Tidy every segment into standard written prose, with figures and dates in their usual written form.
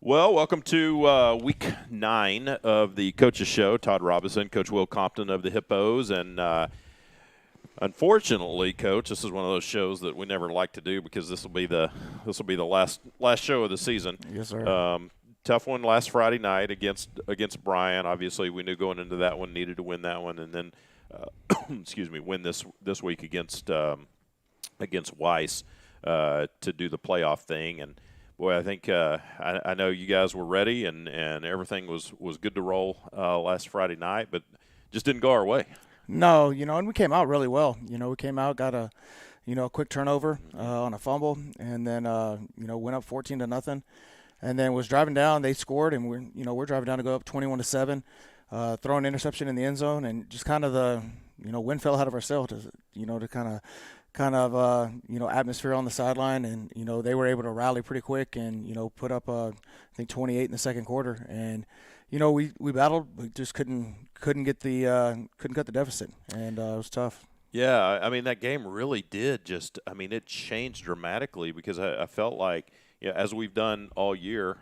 Well, welcome to week 9 of the Coaches Show. Todd Robinson, Coach Will Compton of the Hippos, and unfortunately, Coach, this is one of those shows that we never like to do because this will be the last show of the season. Yes, sir. Tough one last Friday night against Bryan. Obviously, we knew going into that one needed to win that one, and then win this week against Weiss to do the playoff thing. And boy, I think I know you guys were ready, and everything was good to roll last Friday night, but just didn't go our way. No, and we came out really well. We came out, got a quick turnover on a fumble, and then went up 14-0, and then was driving down. They scored, and we're driving down to go up 21-7, throwing an interception in the end zone, and just kind of the wind fell out of our sail to atmosphere on the sideline, and they were able to rally pretty quick and put up I think 28 in the second quarter, and we battled, we just couldn't cut the deficit, and it was tough. Yeah, I mean that game really did it changed dramatically because I felt like as we've done all year,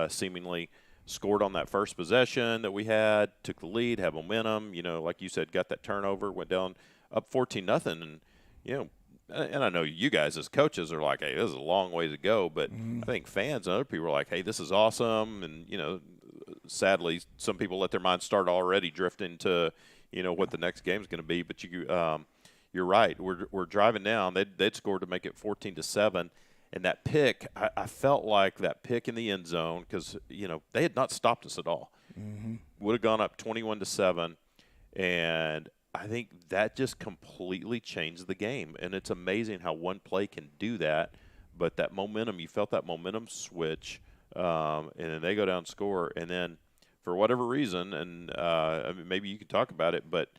seemingly scored on that first possession that we had, took the lead, had momentum, like you said, got that turnover, went down up 14-0, and and I know you guys as coaches are like, hey, this is a long way to go, but I think fans and other people are like, hey, this is awesome, and sadly some people let their minds start already drifting to what the next game is going to be. But you're right, we're driving down, they'd scored to make it 14-7, and that pick, I felt like that pick in the end zone, because they had not stopped us at all, would have gone up 21-7, and I think that just completely changed the game. And it's amazing how one play can do that. But that momentum, you felt that momentum switch, and then they go down and score. And then for whatever reason, and maybe you could talk about it, but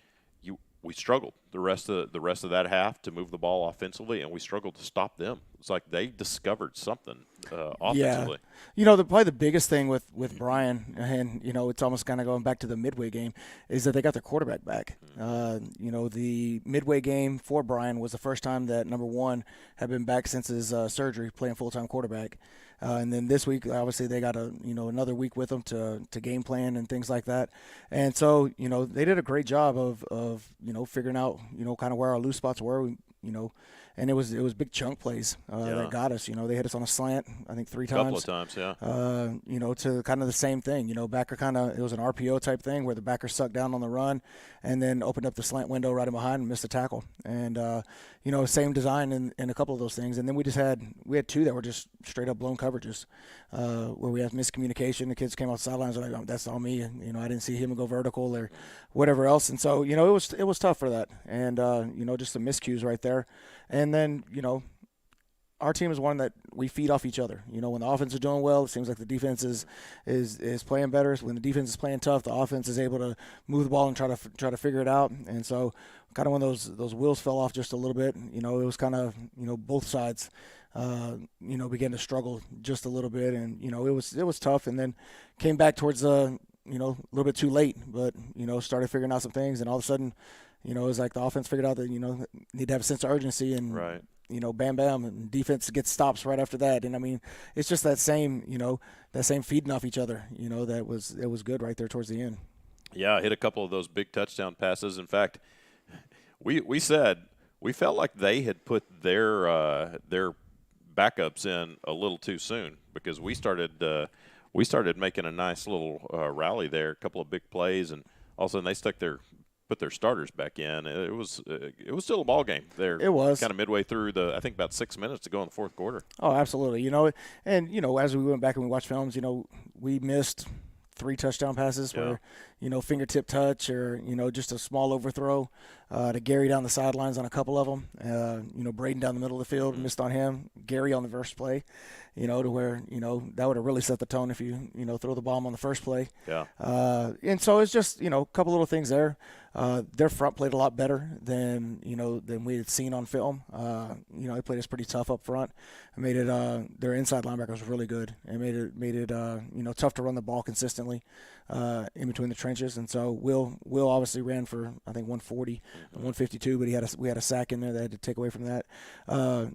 we struggled the rest of that half to move the ball offensively, and we struggled to stop them. It's like they discovered something offensively. Yeah. Probably the biggest thing with Bryan, and it's almost kind of going back to the Midway game, is that they got their quarterback back. The Midway game for Bryan was the first time that number one had been back since his surgery, playing full-time quarterback. And then this week, obviously, they got another week with them to game plan and things like that. And so, they did a great job of figuring out, kind of where our loose spots were, and it was big chunk plays that got us. They hit us on a slant, I think 3 times. A couple of times, yeah. To kind of the same thing. Backer it was an RPO type thing where the backer sucked down on the run and then opened up the slant window right in behind and missed a tackle. And, same design in a couple of those things. And then we had 2 that were just straight up blown coverages where we had miscommunication. The kids came off the sidelines like, oh, that's on me. And, I didn't see him go vertical or whatever else. And so, it was tough for that. And, just the miscues right there. And then, our team is one that we feed off each other. When the offense is doing well, it seems like the defense is playing better. When the defense is playing tough, the offense is able to move the ball and try to figure it out. And so, kind of when those wheels fell off just a little bit, it was kind of both sides, began to struggle just a little bit, and it was tough. And then came back towards a little bit too late, but started figuring out some things, and all of a sudden, it was like the offense figured out that need to have a sense of urgency, and right. Bam, bam, and defense gets stops right after that. And it's just that same feeding off each other. That was good right there towards the end. Yeah, hit a couple of those big touchdown passes. In fact, we said we felt like they had put their backups in a little too soon, because we started making a nice little rally there, a couple of big plays, and all of a sudden they put their starters back in. It was still a ball game there. It was kind of midway through I think about 6 minutes to go in the fourth quarter. Oh, absolutely. And as we went back and we watched films, we missed 3 touchdown passes where, fingertip touch or, just a small overthrow to Gary down the sidelines on a couple of them. Braden down the middle of the field, missed on him. Gary on the first play, to where, that would have really set the tone if you, throw the bomb on the first play. Yeah. And so it's just, a couple little things there. Their front played a lot better than we had seen on film. They played us pretty tough up front. And made it their inside linebacker was really good, and made it tough to run the ball consistently in between the trenches. And so Will obviously ran for I think 140, 152, but we had a sack in there that had to take away from that.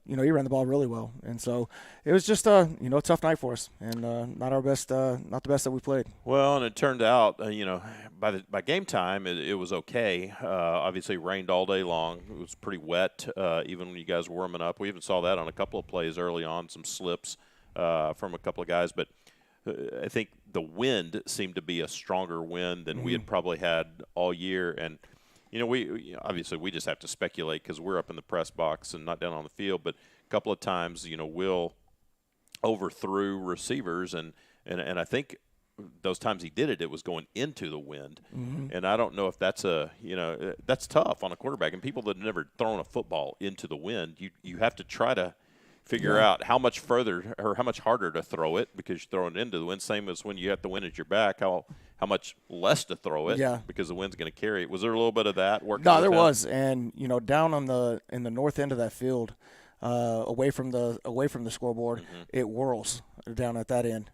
He ran the ball really well, and so it was just a tough night for us, and not our best, not the best that we played. Well, and it turned out, by game time, it was okay. Obviously, it rained all day long. It was pretty wet, even when you guys were warming up. We even saw that on a couple of plays early on, some slips from a couple of guys. But I think the wind seemed to be a stronger wind than we had probably had all year. And, we obviously we just have to speculate because we're up in the press box and not down on the field. But a couple of times, Will overthrew receivers, and I think those times he did it, it was going into the wind. And I don't know if that's that's tough on a quarterback. And people that have never thrown a football into the wind, you have to try to figure out how much further or how much harder to throw it because you're throwing it into the wind. Same as when you have the wind at your back, how much less to throw it because the wind's going to carry it. Was there a little bit of that working? No, there was. And, down in the north end of that field, away from the scoreboard, it whirls down at that end,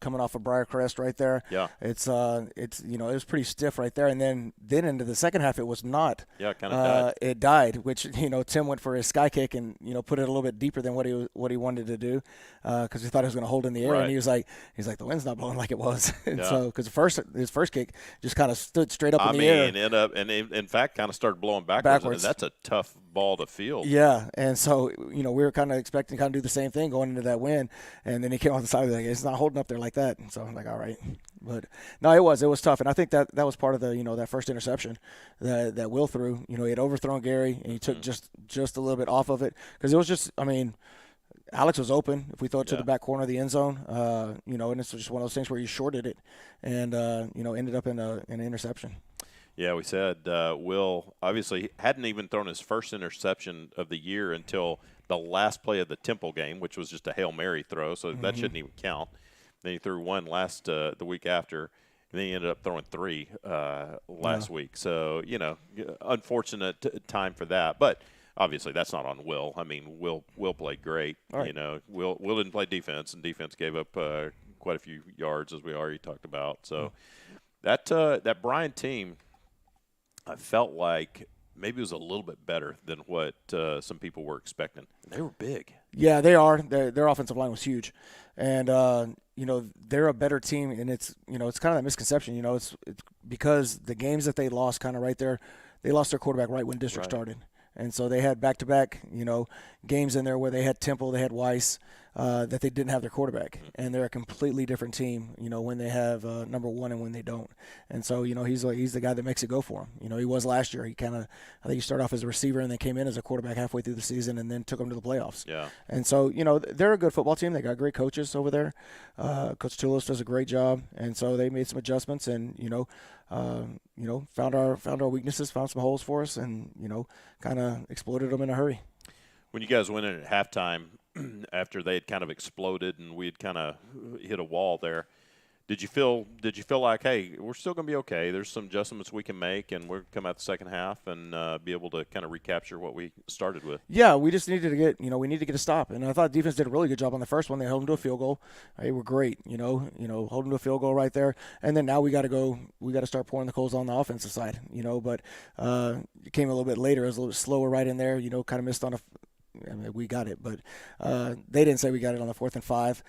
coming off of Briarcrest right there. Yeah, it was pretty stiff right there, and then into the second half it was not. Yeah, it kind of died. It died, which Tim went for his sky kick and put it a little bit deeper than what he wanted to do, because he thought he was going to hold in the air, and he's like the wind's not blowing like it was, and so because his first kick just kind of stood straight up in the air. In fact kind of started blowing backwards. And that's a tough ball to field. Yeah, and so we were kind of expecting to do the same thing going into that wind, and then he came off the side like it's not holding up there like that, and so I'm like, all right. But no, it was tough, and I think that was part of the that first interception that Will threw. He had overthrown Gary, and he took just a little bit off of it because it was just Alex was open. If we throw it to the back corner of the end zone, and it's just one of those things where you shorted it, and ended up in an interception. Yeah, we said Will obviously hadn't even thrown his first interception of the year until the last play of the Temple game, which was just a Hail Mary throw, so that shouldn't even count. Then he threw one the week after, and then he ended up throwing three last week. So, unfortunate time for that. But obviously that's not on Will. I mean, Will played great. Right. Will didn't play defense, and defense gave up quite a few yards, as we already talked about. So that Bryan team, I felt like maybe it was a little bit better than what some people were expecting. They were big. Yeah, they are. Their offensive line was huge, and they're a better team. And it's it's kind of that misconception. It's because the games that they lost, kind of right there, they lost their quarterback right when district started, and so they had back-to-back games in there where they had Temple, they had Weiss. That they didn't have their quarterback, and they're a completely different team, when they have number one and when they don't. And so, he's the guy that makes it go for him. He was last year. I think he started off as a receiver and then came in as a quarterback halfway through the season and then took them to the playoffs. Yeah. And so, they're a good football team. They got great coaches over there. Coach Tulos does a great job, and so they made some adjustments and, found our weaknesses, found some holes for us, and, kind of exploited them in a hurry. When you guys went in at halftime, after they had kind of exploded and we had kind of hit a wall there, did you feel like, hey, we're still going to be okay? There's some adjustments we can make, and we're going to come out the second half and be able to kind of recapture what we started with? Yeah, we just needed to get, we need to get a stop. And I thought defense did a really good job on the first one. They held them to a field goal. They were great, hold them to a field goal right there. And then now we got to start pouring the coals on the offensive side, but it came a little bit later. It was a little bit slower right in there, kind of missed on we got it, but they didn't say we got it on the 4th and 5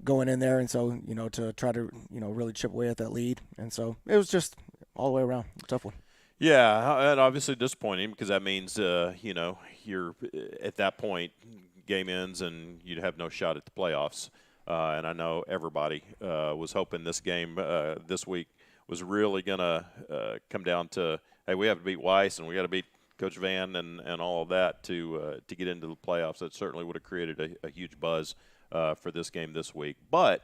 going in there, and so to try to really chip away at that lead, and so it was just all the way around a tough one. Yeah, and obviously disappointing because that means you're at that point game ends and you'd have no shot at the playoffs, and I know everybody was hoping this game this week was really gonna come down to, hey, we have to beat Weiss and we got to beat Coach Van and all of that to get into the playoffs. That certainly would have created a huge buzz for this game this week. But,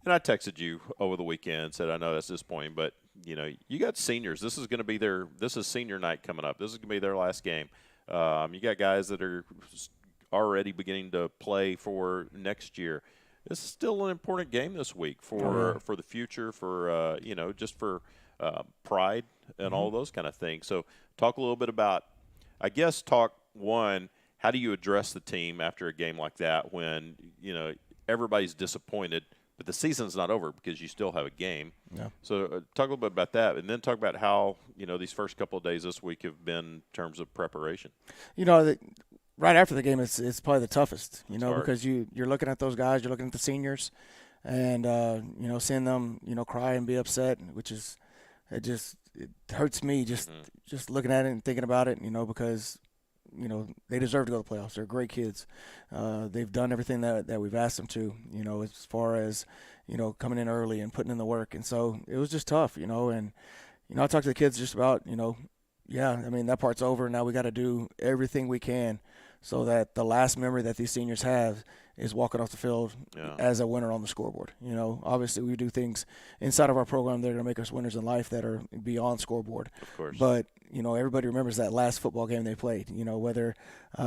and I texted you over the weekend, said I know that's disappointing, but you got seniors. This is going to be this is senior night coming up. This is going to be their last game. You got guys that are already beginning to play for next year. This is still an important game this week for the future, for just for pride and all those kind of things. So talk a little bit about, how do you address the team after a game like that when, everybody's disappointed, but the season's not over because you still have a game. Yeah. So talk a little bit about that, and then talk about how these first couple of days this week have been in terms of preparation. Right after the game, it's probably the toughest, It's hard. because you're looking at those guys, you're looking at the seniors, and seeing them cry and be upset, which is it hurts me just looking at it and thinking about it, because they deserve to go to the playoffs. They're great kids. They've done everything that we've asked them to, as far as coming in early and putting in the work, and so it was just tough, and I talked to the kids just about yeah, I mean, that part's over. Now we got to do everything we can so that the last memory that these seniors have is walking off the field as a winner on the scoreboard. Obviously we do things inside of our program that are going to make us winners in life that are beyond scoreboard. Of course. But, everybody remembers that last football game they played. Whether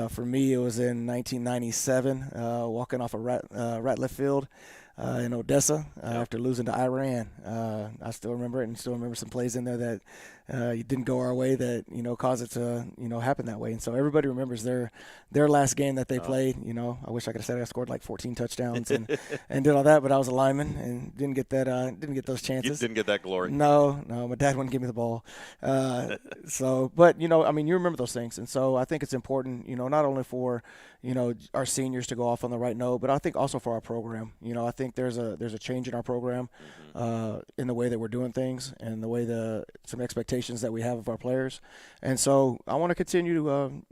for me it was in 1997, walking off a Ratliff Field in Odessa after losing to Iran. I still remember it, and still remember some plays in there that didn't go our way that caused it to happen that way. And so everybody remembers their last game that they played. I wish I could have said I scored like 14 touchdowns and did all that, but I was a lineman and didn't get those chances. You didn't get that glory. No, my dad wouldn't give me the ball. But you remember those things, and so I think it's important, not only for our seniors to go off on the right note, but I think also for our program. I think there's a change in our program in the way that we're doing things and the way some expectations that we have of our players, and so I want to continue to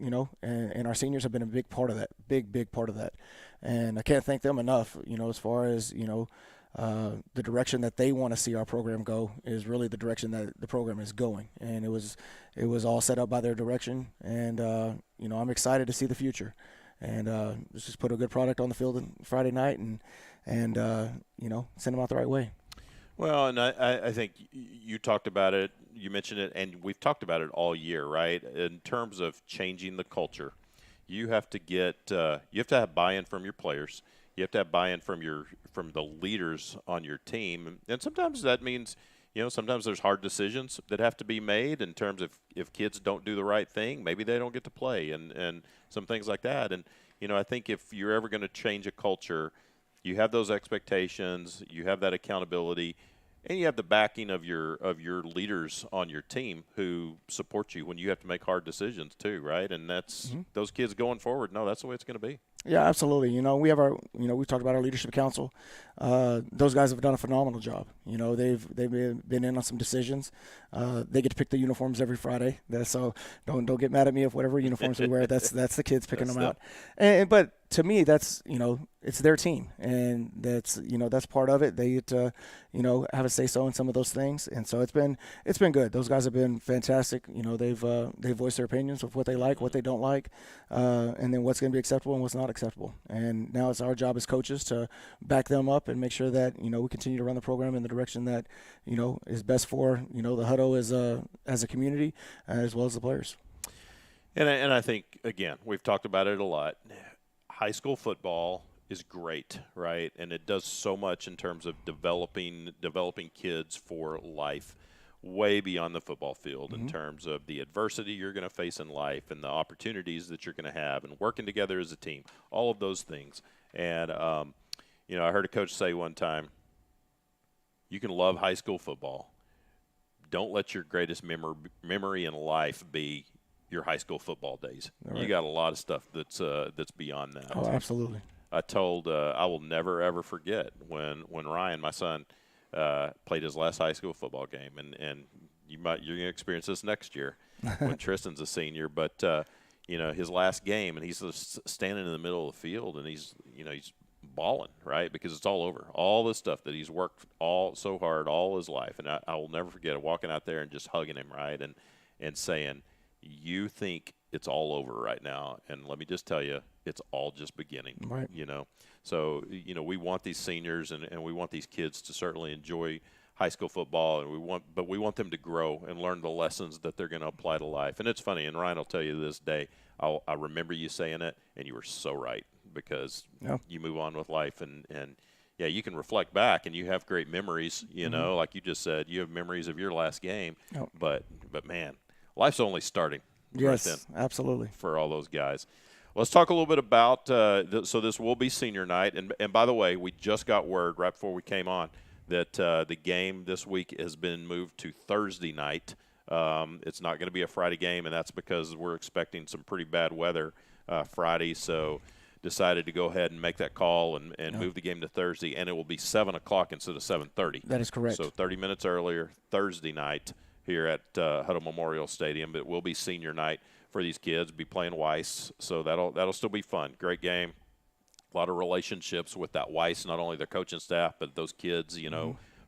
and our seniors have been a big part of that, big part of that, and I can't thank them enough. As far as the direction that they want to see our program go is really the direction that the program is going, and it was all set up by their direction, and I'm excited to see the future, and let's just put a good product on the field on Friday night and send them out the right way. Well, and I think you talked about it, you mentioned it, and we've talked about it all year, right? In terms of changing the culture, you have to have buy-in from your players. You have to have buy-in from the leaders on your team, and sometimes that means sometimes there's hard decisions that have to be made in terms of if kids don't do the right thing, maybe they don't get to play, and some things like that. And I think if you're ever going to change a culture, you have those expectations, you have that accountability, and you have the backing of your leaders on your team who support you when you have to make hard decisions too, right? And that's those kids going forward. No, that's the way it's going to be. Yeah, absolutely. We have we talked about our leadership council. Those guys have done a phenomenal job. They've been in on some decisions. They get to pick the uniforms every Friday. So don't get mad at me if whatever uniforms we wear, that's the kids picking them out. But to me, that's it's their team, and that's part of it. They get to have a say so in some of those things, and so it's been good. Those guys have been fantastic. They've voiced their opinions of what they like, what they don't like, and then what's going to be acceptable and what's not acceptable. And now it's our job as coaches to back them up and make sure that we continue to run the program in the direction that is best for the Hutto as a community as well as the players. And I think again we've talked about it a lot. High school football is great, right? And it does so much in terms of developing kids for life, way beyond the football field in terms of the adversity you're going to face in life and the opportunities that you're going to have and working together as a team, all of those things. And, I heard a coach say one time, you can love high school football. Don't let your greatest memory in life be your high school football days. Right. You got a lot of stuff that's beyond that. Oh, absolutely. I will never ever forget when Ryan, my son, played his last high school football game, and you're gonna experience this next year when Tristan's a senior. But his last game, and he's just standing in the middle of the field, and he's bawling, right, because it's all over. All this stuff that he's worked so hard all his life, and I will never forget it, walking out there and just hugging him, right, and saying, you think it's all over right now, and let me just tell you, it's all just beginning. Right. So we want these seniors and we want these kids to certainly enjoy high school football, and we want them to grow and learn the lessons that they're going to apply to life. And it's funny, and Ryan will tell you this day, I remember you saying it, and you were so right, because you move on with life, and yeah, you can reflect back and you have great memories, like you just said, you have memories of your last game, but man, life's only starting. Yes, right then absolutely. for all those guys. Let's talk a little bit about so this will be senior night. And by the way, we just got word right before we came on that the game this week has been moved to Thursday night. It's not going to be a Friday game, and that's because we're expecting some pretty bad weather Friday. So decided to go ahead and make that call and move the game to Thursday, and it will be 7 o'clock instead of 7:30. That is correct. So 30 minutes earlier, Thursday night here at Hutto Memorial Stadium. It will be senior night for these kids. Be playing Weiss, so that'll still be fun. Great game. A lot of relationships with that Weiss, not only their coaching staff, but those kids,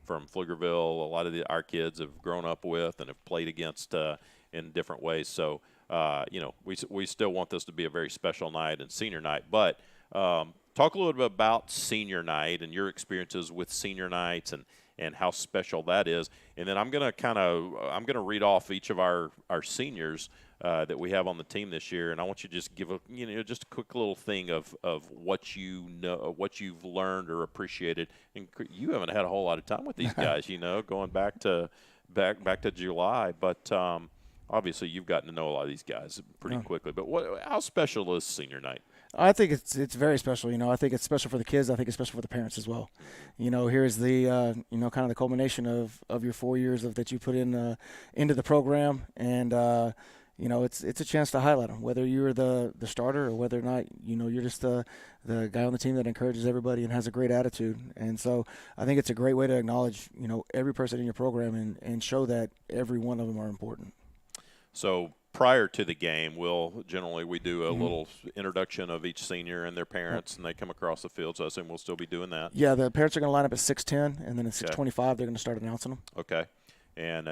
from Pflugerville. A lot of our kids have grown up with and have played against in different ways. So, we still want this to be a very special night and senior night. But talk a little bit about senior night and your experiences with senior nights and how special that is. And then I'm going to read off each of our seniors that we have on the team this year, and I want you to just give just a quick little thing of what what you've learned or appreciated. And you haven't had a whole lot of time with these guys, going back to July, but obviously you've gotten to know a lot of these guys pretty quickly. But how special is senior night? I think it's very special. I think it's special for the kids. I think it's special for the parents as well. Here's the kind of the culmination of your 4 years that you put in into the program, and it's a chance to highlight them, whether you're the starter or whether or not you're just the guy on the team that encourages everybody and has a great attitude. And so I think it's a great way to acknowledge every person in your program and show that every one of them are important. So prior to the game, we do a little introduction of each senior and their parents, and they come across the field. So I assume we'll still be doing that. Yeah, the parents are going to line up at 6:10, and then at 6:25 they're going to start announcing them. Okay. And,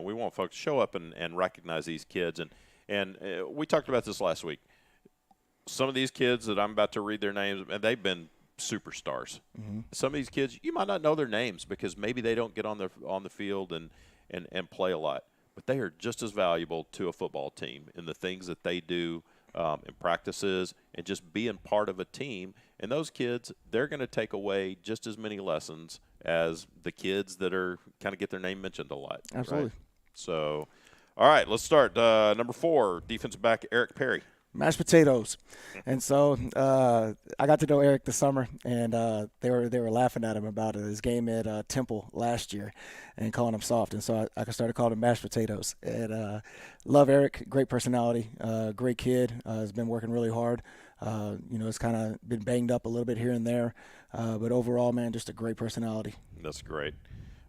we want folks to show up and recognize these kids. And we talked about this last week. Some of these kids that I'm about to read their names, and they've been superstars. Mm-hmm. Some of these kids, you might not know their names because maybe they don't get on the field and play a lot. But they are just as valuable to a football team in the things that they do in practices and just being part of a team. And those kids, they're going to take away just as many lessons as the kids that are kind of get their name mentioned a lot. Absolutely. Right? So, all right, let's start. Number 4, defensive back Eric Perry. Mashed potatoes. And so I got to know Eric this summer, and they were laughing at him about his game at Temple last year and calling him soft. And so I started calling him mashed potatoes. And love Eric, great personality, great kid, has been working really hard. It's kind of been banged up a little bit here and there. But overall, man, just a great personality. That's great.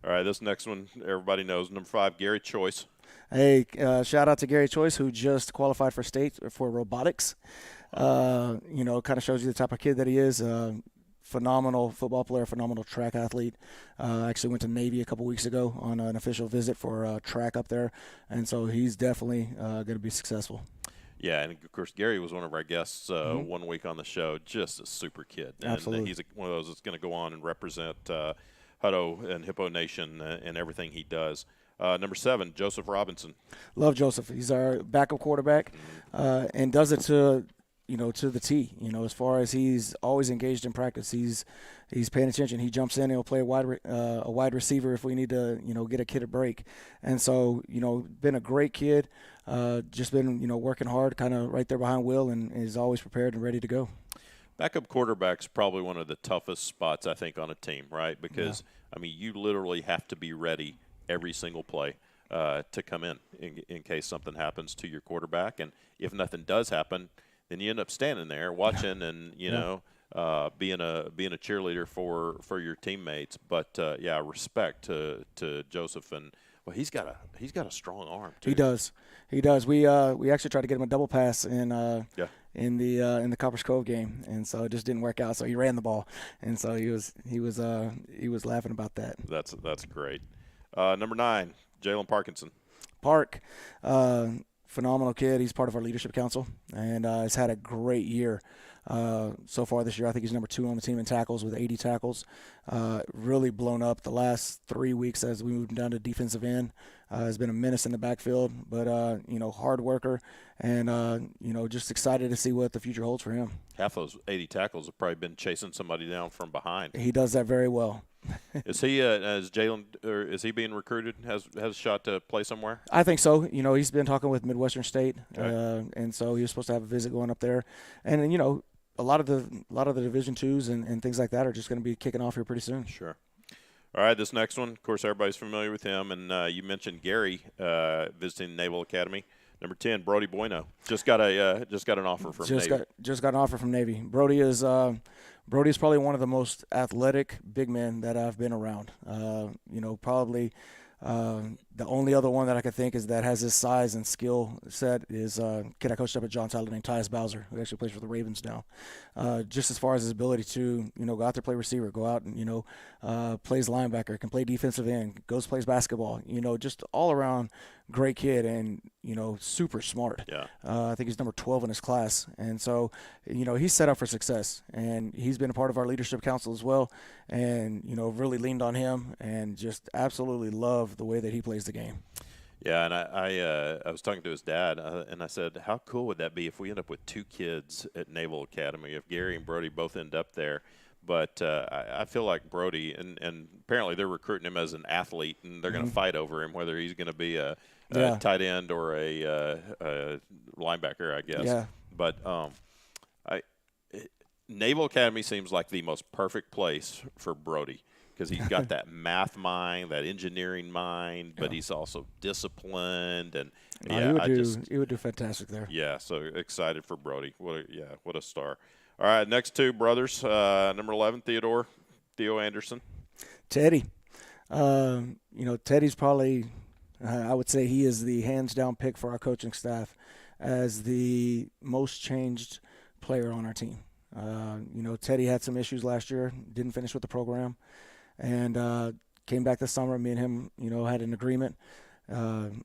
All right, this next one everybody knows, number 5, Gary Choice. Hey, shout out to Gary Choice, who just qualified for state for robotics. Kind of shows you the type of kid that he is. Phenomenal football player, phenomenal track athlete. Actually went to Navy a couple weeks ago on an official visit for track up there, and so he's definitely going to be successful. Yeah, and of course Gary was one of our guests 1 week on the show. Just a super kid. And absolutely, he's one of those that's going to go on and represent Hutto and Hippo Nation and everything he does. Number 7, Joseph Robinson. Love Joseph. He's our backup quarterback, and does it to the T. As far as he's always engaged in practice, he's paying attention. He jumps in and he'll play a wide receiver if we need to, get a kid a break. And so, been a great kid. Just been, working hard, kind of right there behind Will, and is always prepared and ready to go. Backup quarterback's probably one of the toughest spots, I think, on a team, right? Because, you literally have to be ready every single play to come in case something happens to your quarterback. And if nothing does happen, then you end up standing there watching and, being a cheerleader for your teammates. But, respect to Joseph. And, well, he's got a strong arm, too. He does. We actually tried to get him a double pass in the Coppers Cove game, and so it just didn't work out. So he ran the ball, and so he was laughing about that. That's great. Number 9, Jalen Parkinson. Park, phenomenal kid. He's part of our leadership council and has had a great year so far this year. I think he's number 2 on the team in tackles with 80 tackles. Really blown up the last 3 weeks as we moved him down to defensive end. Has been a menace in the backfield, but hard worker, and just excited to see what the future holds for him. Half those 80 tackles have probably been chasing somebody down from behind. He does that very well. Is he is Jalen, or is he being recruited? Has a shot to play somewhere? I think so. He's been talking with Midwestern State, Okay. and so he was supposed to have a visit going up there, and a lot of the Division twos and things like that are just going to be kicking off here pretty soon. Sure. All right, this next one, of course, everybody's familiar with him, and you mentioned Gary visiting Naval Academy. Number 10, Brody Bueno, just got an offer from Navy. Just got an offer from Navy. Brody is probably one of the most athletic big men that I've been around. Probably the only other one that I could think is that has his size and skill set is a kid I coached up at John Tyler named Tyus Bowser, who actually plays for the Ravens now. Just as far as his ability to, go out there, play receiver, go out and, plays linebacker, can play defensive end, plays basketball, just all around great kid and, super smart. Yeah. I think he's number 12 in his class. And so, he's set up for success. And he's been a part of our leadership council as well. And, really leaned on him and just absolutely love the way that he plays the game. Yeah, and I was talking to his dad, and I said, how cool would that be if we end up with 2 kids at Naval Academy, if Gary and Brody both end up there? But I feel like Brody, and apparently they're recruiting him as an athlete, and they're going to fight over him, whether he's going to be a tight end or a linebacker, I guess. Yeah. But Naval Academy seems like the most perfect place for Brody, because he's got that math mind, that engineering mind, but he's also disciplined, and he would do fantastic there. Yeah, so excited for Brody. What a star. All right, next 2 brothers. Number 11, Theo Anderson. Teddy. Teddy's probably, I would say he is the hands-down pick for our coaching staff as the most changed player on our team. Teddy had some issues last year, didn't finish with the program, and came back this summer. Me and him, had an agreement.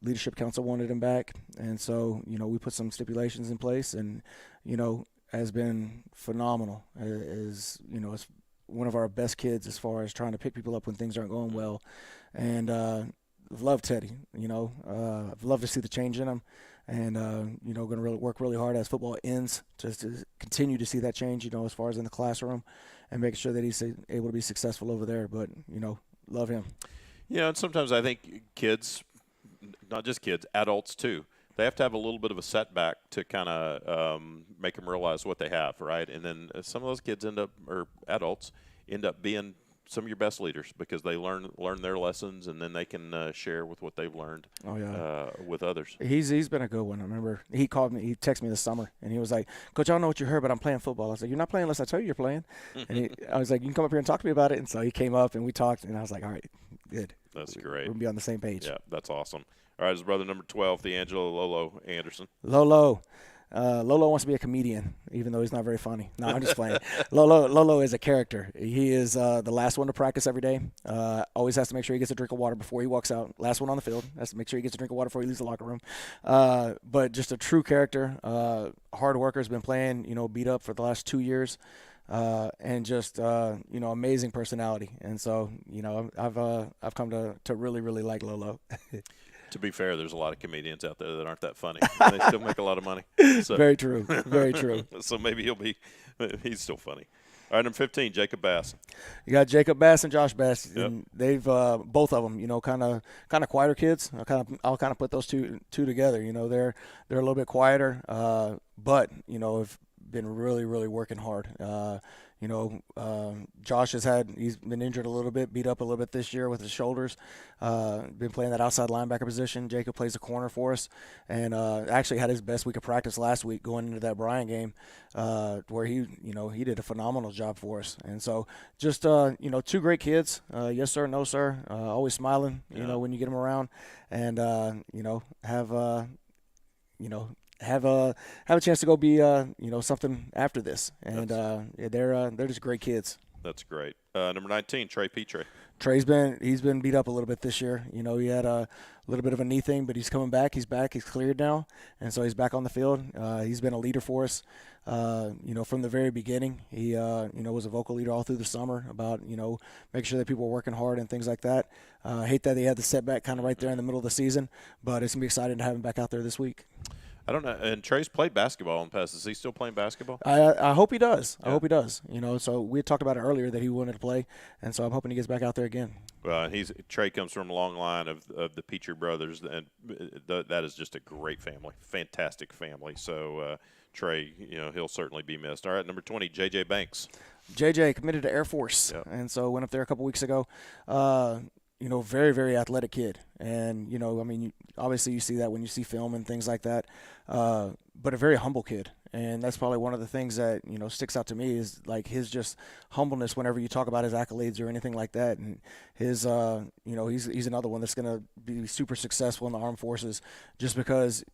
Leadership council wanted him back, and so, we put some stipulations in place, and, has been phenomenal. Is one of our best kids as far as trying to pick people up when things aren't going well, and love Teddy. I've loved to see the change in him, and going to really work really hard as football ends to continue to see that change. As far as in the classroom, and making sure that he's able to be successful over there. But love him. And sometimes I think kids, not just kids, adults too, they have to have a little bit of a setback to kind of make them realize what they have, right? And then some of those kids or adults end up being some of your best leaders because they learn their lessons, and then they can share with what they've learned with others. He's been a good one. I remember he called me, he texted me this summer, and he was like, "Coach, I don't know what you heard, but I'm playing football." I was like, "You're not playing unless I tell you you're playing." And I was like, "You can come up here and talk to me about it." And so he came up and we talked, and I was like, "All right, good. That's great. We'll be on the same page." Yeah, that's awesome. All right, his brother number 12, D'Angelo Lolo Anderson. Lolo wants to be a comedian, even though he's not very funny. No, I'm just playing. Lolo is a character. He is the last one to practice every day. Always has to make sure he gets a drink of water before he walks out. Last one on the field. Has to make sure he gets a drink of water before he leaves the locker room. But just a true character. Hard worker, has been playing, beat up for the last 2 years. And just, amazing personality. And so, I've come to really, really like Lolo. To be fair, there's a lot of comedians out there that aren't that funny. They still make a lot of money. So. Very true. Very true. So maybe he's still funny. All right, number 15, Jacob Bass. You got Jacob Bass and Josh Bass. Yep. And they've both of them, kind of quieter kids. I'll kind of put those two together. They're a little bit quieter, but have been really, really working hard. Josh he's been injured a little bit, beat up a little bit this year with his shoulders. Been playing that outside linebacker position. Jacob plays the corner for us, and actually had his best week of practice last week going into that Bryan game, where he did a phenomenal job for us. And so just 2 great kids. Yes sir, no sir. Always smiling. When you get them around, and have a chance to go be something after this, and they're just great kids. That's great. Number 19, Trey Petre. Trey's been beat up a little bit this year. He had a little bit of a knee thing, but he's coming back. He's back. He's cleared now, and so he's back on the field. He's been a leader for us. From the very beginning, he was a vocal leader all through the summer about making sure that people were working hard and things like that. Hate that he had the setback kind of right there in the middle of the season, but it's gonna be exciting to have him back out there this week. I don't know. And Trey's played basketball in the past. Is he still playing basketball? I hope he does. I Yeah. hope he does. So we had talked about it earlier that he wanted to play, and so I'm hoping he gets back out there again. Well, and Trey comes from a long line of the Petrie brothers, and that is just a great family, fantastic family. So Trey, he'll certainly be missed. All right, number 20, J.J. Banks. JJ committed to Air Force, Yep. and so went up there a couple weeks ago. Very, very athletic kid. And, obviously you see that when you see film and things like that. But a very humble kid. And that's probably one of the things that, sticks out to me is like his just humbleness whenever you talk about his accolades or anything like that. And his, he's another one that's going to be super successful in the armed forces just because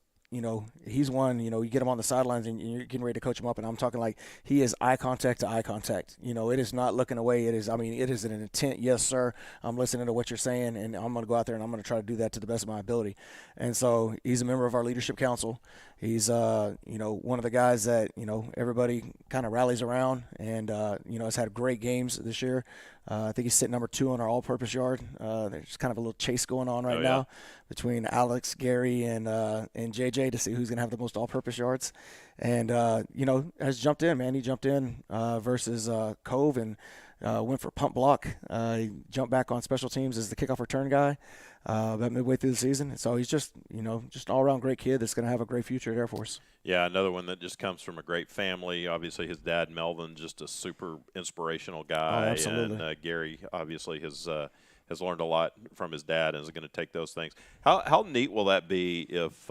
he's one, you get him on the sidelines and you're getting ready to coach him up. And I'm talking like he is eye contact to eye contact. It is not looking away. It is an intent. Yes, sir. I'm listening to what you're saying and I'm going to go out there and I'm going to try to do that to the best of my ability. And so he's a member of our leadership council. He's, one of the guys that, everybody kind of rallies around and, has had great games this year. I think he's sitting number 2 on our all-purpose yard. There's kind of a little chase going on right now between Alex, Gary, and JJ to see who's going to have the most all-purpose yards. And, has jumped in, man. He jumped in versus Cove and went for pump block. He jumped back on special teams as the kickoff return guy about midway through the season. So he's just an all-around great kid that's going to have a great future at Air Force. Yeah, another one that just comes from a great family. Obviously, his dad, Melvin, just a super inspirational guy. Oh, absolutely. And Gary, obviously, has learned a lot from his dad and is going to take those things. How neat will that be if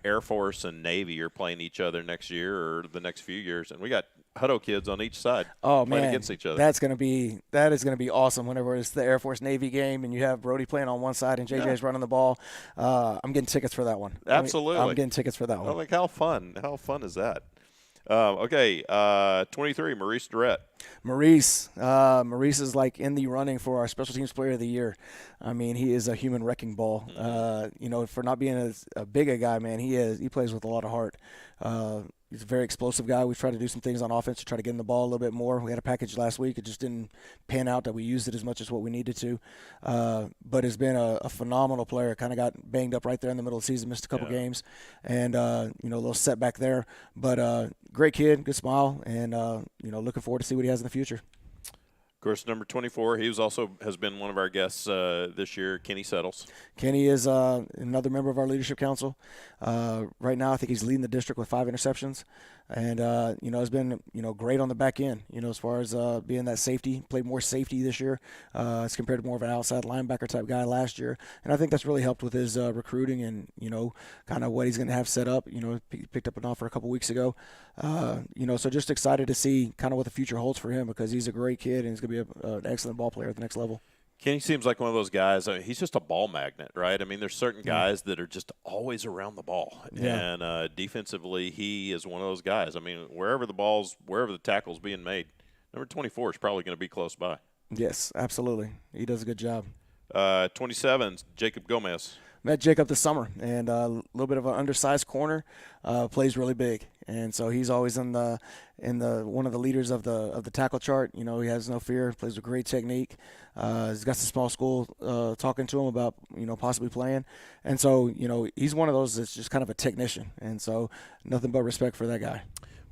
Air Force and Navy are playing each other next year or the next few years, and we got Hutto kids on each side playing against each other? That is gonna be awesome. Whenever it's the Air Force Navy game and you have Brody playing on one side and JJ's running the ball, I'm getting tickets for that one. Absolutely, I'm getting tickets for that one. Like how fun is that? 23, Maurice Durrett. Maurice is like in the running for our special teams player of the year. I mean, he is a human wrecking ball. For not being a big a guy, man, he plays with a lot of heart. He's a very explosive guy. We've tried to do some things on offense to try to get him the ball a little bit more. We had a package last week. It just didn't pan out that we used it as much as what we needed to. But has been a phenomenal player. Kind of got banged up right there in the middle of the season, missed a couple games, and a little setback there. But great kid, good smile, and looking forward to see what he has in the future. Of course, number 24, he has been one of our guests this year, Kenny Settles. Kenny is another member of our leadership council. Right now, I think he's leading the district with 5 interceptions. And, has been, great on the back end, as far as being that safety. Played more safety this year as compared to more of an outside linebacker type guy last year. And I think that's really helped with his recruiting and, kind of what he's going to have set up. Picked up an offer a couple weeks ago. So just excited to see kind of what the future holds for him because he's a great kid and he's going to be an excellent ball player at the next level. Kenny seems like one of those guys. He's just a ball magnet, right? I mean, there's certain guys that are just always around the ball. Yeah. And defensively, he is one of those guys. I mean, wherever the tackle's being made, number 24 is probably going to be close by. Yes, absolutely. He does a good job. 27, Jacob Gomez. Met Jacob this summer, and a little bit of an undersized corner, plays really big, and so he's always in the one of the leaders of the tackle chart. He has no fear, plays with great technique. He's got some small school talking to him about possibly playing, and so he's one of those that's just kind of a technician, and so nothing but respect for that guy.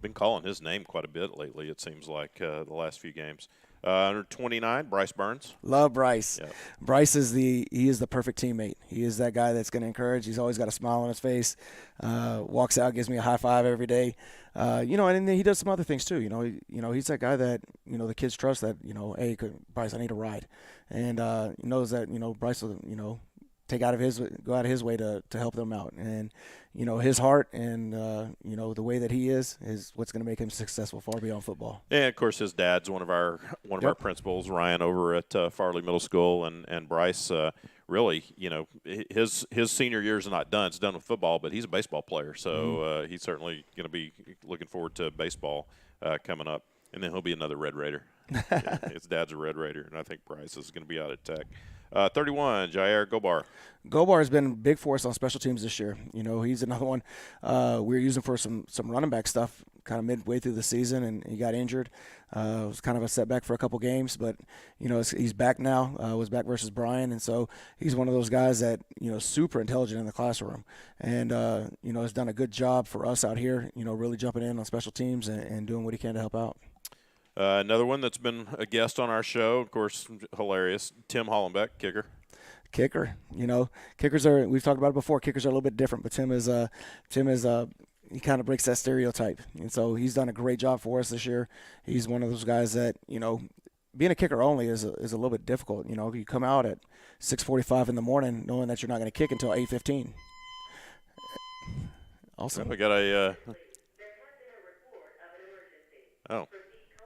Been calling his name quite a bit lately. It seems like the last few games. Under 29, Bryce Burns. Love Bryce. Yep. Bryce is the perfect teammate. He is that guy that's going to encourage. He's always got a smile on his face. Walks out, gives me a high five every day. And then he does some other things too. He's that guy that the kids trust. That hey, Bryce, I need a ride, and he knows that Bryce will go out of his way to help them out. And his heart and the way that he is what's going to make him successful far beyond football. And of course, his dad's one of our principals, Ryan, over at Farley Middle School, and Bryce. Really, his senior year is not done. It's done with football, but he's a baseball player, so he's certainly going to be looking forward to baseball coming up. And then he'll be another Red Raider. His dad's a Red Raider, and I think Bryce is going to be out at Tech. 31, Jair Gobar. Gobar has been big for us on special teams this year. He's another one we were using for some running back stuff kind of midway through the season, and he got injured. It was kind of a setback for a couple games, but he's back now. Was back versus Brian, and so he's one of those guys that super intelligent in the classroom, and has done a good job for us out here. Really jumping in on special teams and doing what he can to help out. Another one that's been a guest on our show, of course, hilarious, Tim Hollenbeck, kicker. Kicker, kickers are, we've talked about it before, kickers are a little bit different, but Tim is he kind of breaks that stereotype, and so he's done a great job for us this year. He's one of those guys that being a kicker only is a little bit difficult. You come out at 6:45 in the morning knowing that you're not going to kick until 8:15. Also, we got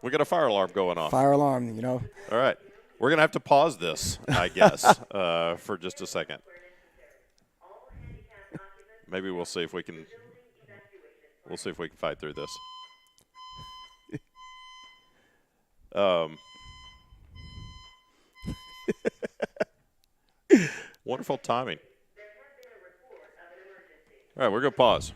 we got a fire alarm going off. Fire alarm, All right. We're going to have to pause this, I guess, for just a second. Maybe we'll see if we can fight through this. Wonderful timing. All right, we're going to pause.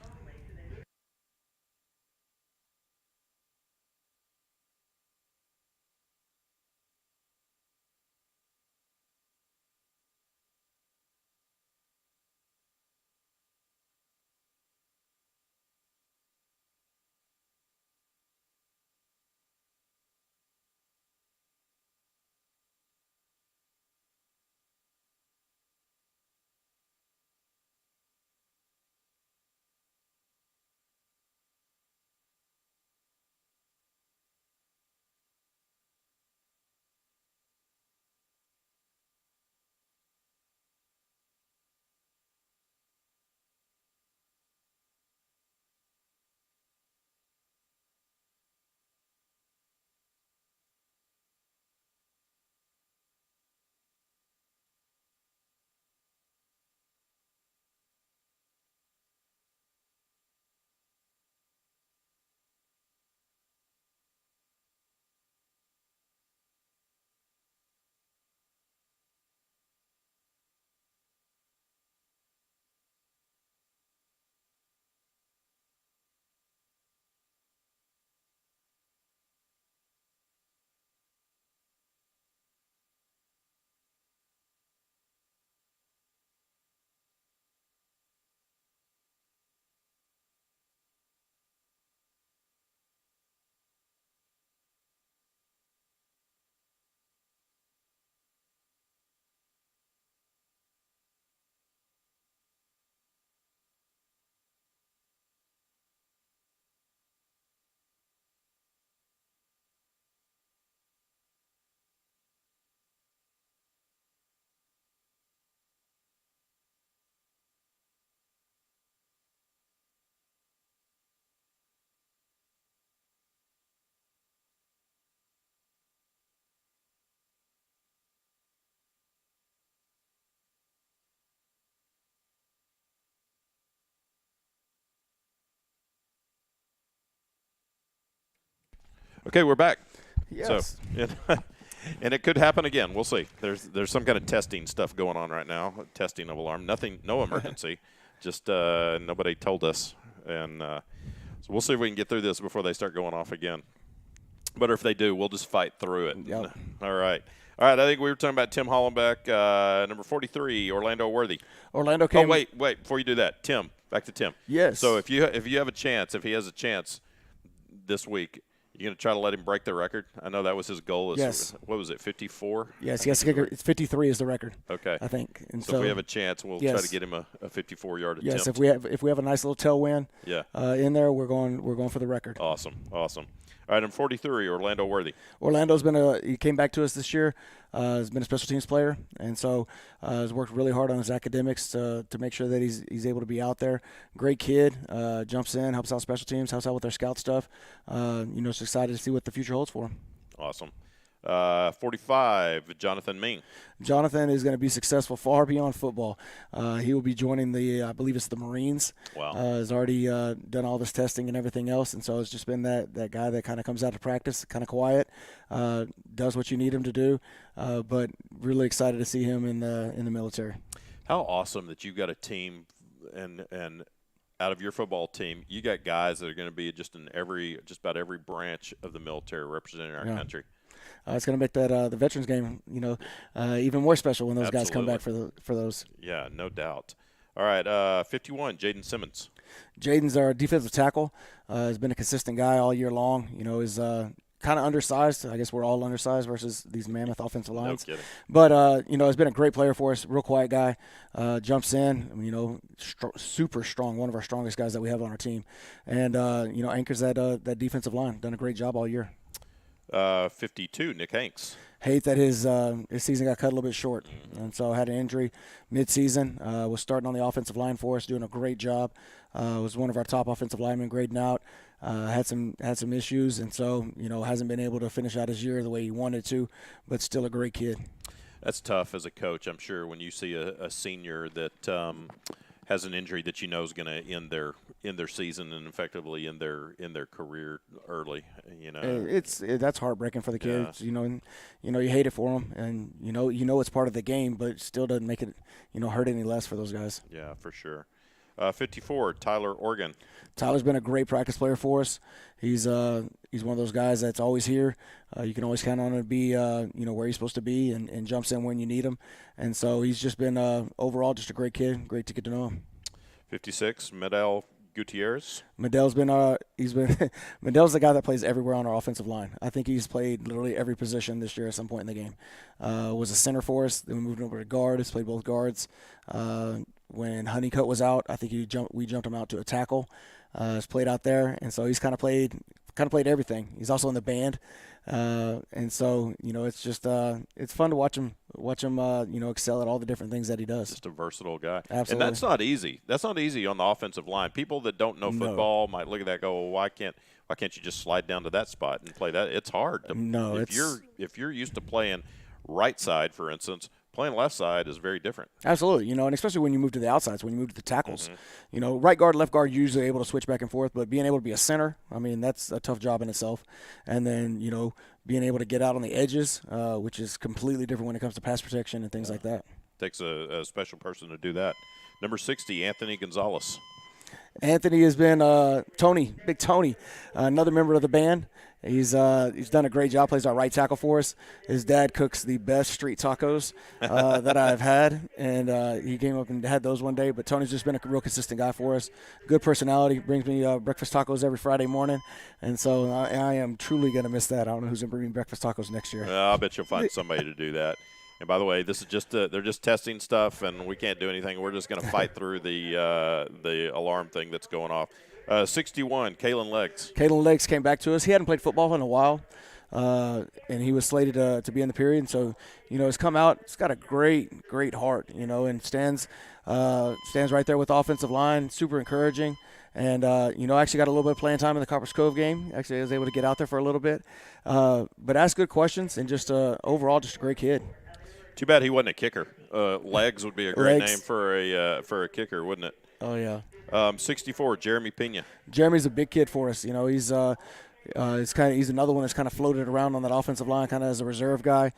Okay, we're back. yes. So, and it could happen again. We'll see. There's some kind of testing stuff going on right now. Testing of alarm. Nothing. No emergency. Just nobody told us, and so we'll see if we can get through this before they start going off again. But if they do, we'll just fight through it. Yep. All right. I think we were talking about Tim Hollenbeck, number 43, Orlando Worthy. Orlando came. Oh, wait. Before you do that, Tim. Back to Tim. Yes. So if you have a chance, if he has a chance this week, you're going to try to let him break the record? I know that was his goal. Yes. What was it, 54? Yes, it's 53 is the record. Okay. I think. And so if we have a chance, we'll try to get him a 54-yard attempt. Yes, if we have a nice little tailwind in there, we're going for the record. Awesome. All right, I'm 43, Orlando Worthy. Orlando's he came back to us this year. Has been a special teams player, and so has worked really hard on his academics to make sure that he's able to be out there. Great kid, jumps in, helps out special teams, helps out with their scout stuff. Just excited to see what the future holds for him. Awesome. 45, Jonathan Ming. Jonathan is going to be successful far beyond football. He will be joining I believe it's the Marines. Wow. Has already done all this testing and everything else, and so it's just been that guy that kind of comes out to practice, kind of quiet, does what you need him to do, but really excited to see him in the military. How awesome that you've got a team and out of your football team, you got guys that are going to be just about every branch of the military representing our country. It's going to make that the veterans game, even more special when those guys come back for those. Yeah, no doubt. All right, 51, Jaden Simmons. Jaden's our defensive tackle. Has been a consistent guy all year long. Is kind of undersized. I guess we're all undersized versus these mammoth offensive lines. No kidding. But has been a great player for us. Real quiet guy. Jumps in. Super strong. One of our strongest guys that we have on our team, and anchors that defensive line. Done a great job all year. 52, Nick Hanks. Hate that his season got cut a little bit short, and so had an injury mid-season. Was starting on the offensive line for us, doing a great job. Was one of our top offensive linemen grading out. Had some issues, and so hasn't been able to finish out his year the way he wanted to, but still a great kid. That's tough as a coach, I'm sure, when you see a senior that has an injury that is going to end their season and effectively end their career early. That's heartbreaking for the kids. Yeah. And you hate it for them, and it's part of the game, but it still doesn't make it hurt any less for those guys. Yeah, for sure. 54, Tyler Organ. Tyler's been a great practice player for us. He's one of those guys that's always here. You can always count on him to be where he's supposed to be and jumps in when you need him. And so he's just been overall just a great kid. Great to get to know him. 56, Medell Gutierrez. Medell's been Medell's the guy that plays everywhere on our offensive line. I think he's played literally every position this year at some point in the game. Was a center for us. Then we moved him over to guard. He's played both guards. When Honeycutt was out, I think we jumped him out to a tackle. He's played out there, and so he's kind of played everything. He's also in the band, and so it's just it's fun to watch him excel at all the different things that he does. Just a versatile guy. Absolutely. And that's not easy. That's not easy on the offensive line. People that don't know football might look at that and go, well, why can't you just slide down to that spot and play that? It's hard. If you're used to playing right side, for instance, playing left side is very different. Absolutely, and especially when you move to the outsides, when you move to the tackles. Right guard, left guard, usually able to switch back and forth, but being able to be a center, that's a tough job in itself. And then, being able to get out on the edges, which is completely different when it comes to pass protection and things like that. Takes a special person to do that. Number 60, Anthony Gonzalez. Anthony has been Big Tony, another member of the band. He's done a great job. Plays our right tackle for us. His dad cooks the best street tacos that I've had, and he came up and had those one day. But Tony's just been a real consistent guy for us. Good personality. Brings me breakfast tacos every Friday morning, and so I am truly going to miss that. I don't know who's going to bring me breakfast tacos next year. I bet you'll find somebody to do that. And by the way, this is just they're just testing stuff, and we can't do anything. We're just going to fight through the alarm thing that's going off. 61, Kalen Leggs. Kalen Leggs came back to us. He hadn't played football in a while, and he was slated to be in the period. And so, has come out. He's got a great heart, and stands right there with the offensive line. Super encouraging. And, actually got a little bit of playing time in the Coppers Cove game. Actually, I was able to get out there for a little bit. But asked good questions, and just overall just a great kid. Too bad he wasn't a kicker. Legs would be a great name for a kicker, wouldn't it? Oh, yeah. 64, Jeremy Pena. Jeremy's a big kid for us. He's another one that's kind of floated around on that offensive line, kind of as a reserve guy,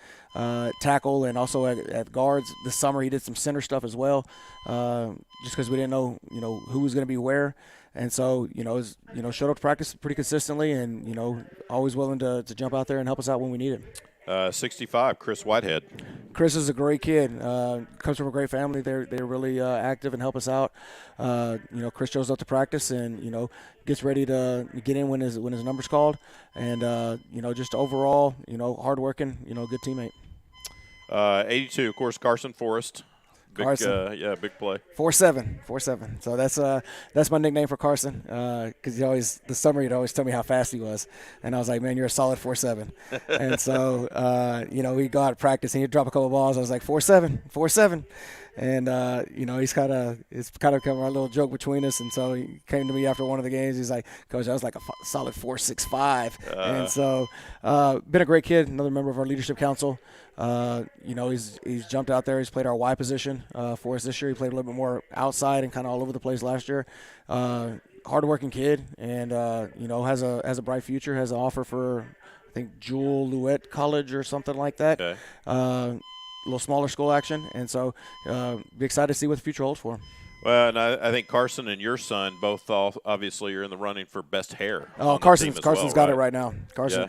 tackle, and also at guards. This summer he did some center stuff as well, just because we didn't know who was going to be where, and so showed up to practice pretty consistently, and always willing to jump out there and help us out when we need him. 65, Chris Whitehead. Chris is a great kid. Comes from a great family. They're really active and help us out. Chris shows up to practice and gets ready to get in when his number's called, and just overall hardworking, good teammate. 82, of course, Carson Forrest. Carson. Big play. 4.7. So that's my nickname for Carson, because the summer he'd always tell me how fast he was, and I was like, man, you're a solid 4.7. And so we'd go out to practice and he'd drop a couple balls. I was like 4.7, and it's kind of become our little joke between us. And so he came to me after one of the games. He's like, "Coach, I was like a solid 4.65," and so been a great kid. Another member of our leadership council. He's jumped out there. He's played our Y position for us this year. He played a little bit more outside and kind of all over the place last year. Hardworking kid, and has a bright future. Has an offer for, I think, Jewel Louette College or something like that. Okay. A little smaller school action, and so be excited to see what the future holds for him. Well, and I think Carson and your son both obviously are in the running for best hair. Oh, Carson's got it right now. Carson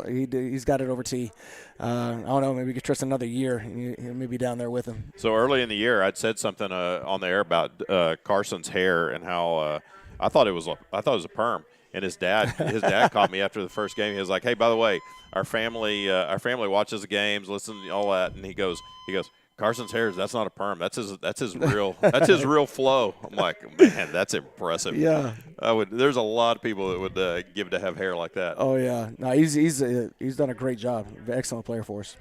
he's got it over T. I don't know, maybe we could trust another year. He'll maybe down there with him. So early in the year, I'd said something on the air about Carson's hair and how I thought it was a perm. And his dad called me after the first game. He was like, "Hey, by the way, our family watches the games, listens to all that." And he goes, "Carson's hair, that's not a perm. That's his real flow." I'm like, "Man, that's impressive." Yeah. There's a lot of people that would give to have hair like that. Oh yeah. No, he's done a great job. Excellent player for us.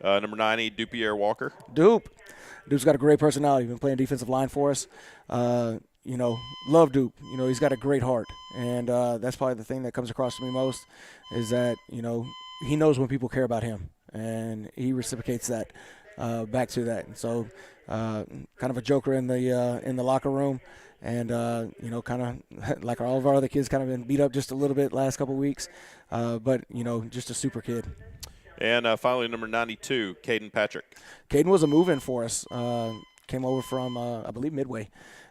Number 90, Dupierre Walker. Dupe's got a great personality. He's been playing defensive line for us. Love Dupe. He's got a great heart, and that's probably the thing that comes across to me most is that he knows when people care about him, and he reciprocates that back to that. And so, kind of a joker in the locker room, and kind of like all of our other kids, kind of been beat up just a little bit last couple of weeks, but just a super kid. And finally, number 92, Caden Patrick. Caden was a move-in for us. Came over from, I believe, Midway,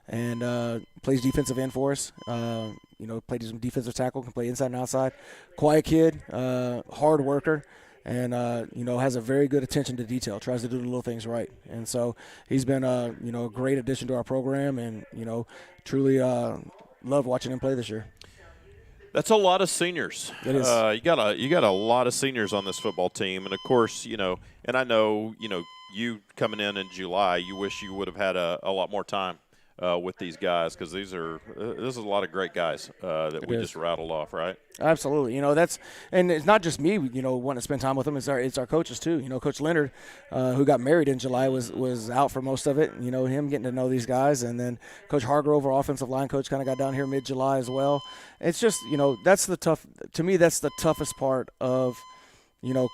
and plays defensive end for us. Played some defensive tackle, can play inside and outside. Quiet kid, hard worker, and has a very good attention to detail. Tries to do the little things right, and so he's been a great addition to our program, and truly love watching him play this year. That's a lot of seniors. It is. You got a lot of seniors on this football team, and of course, and I know, you coming in July, you wish you would have had a lot more time with these guys, because this is a lot of great guys that we just rattled off, right? Absolutely. And it's not just me, wanting to spend time with them. It's our coaches too. Coach Leonard, who got married in July, was out for most of it. Him getting to know these guys, and then Coach Hargrove, our offensive line coach, kind of got down here mid-July as well. It's just, that's the toughest part of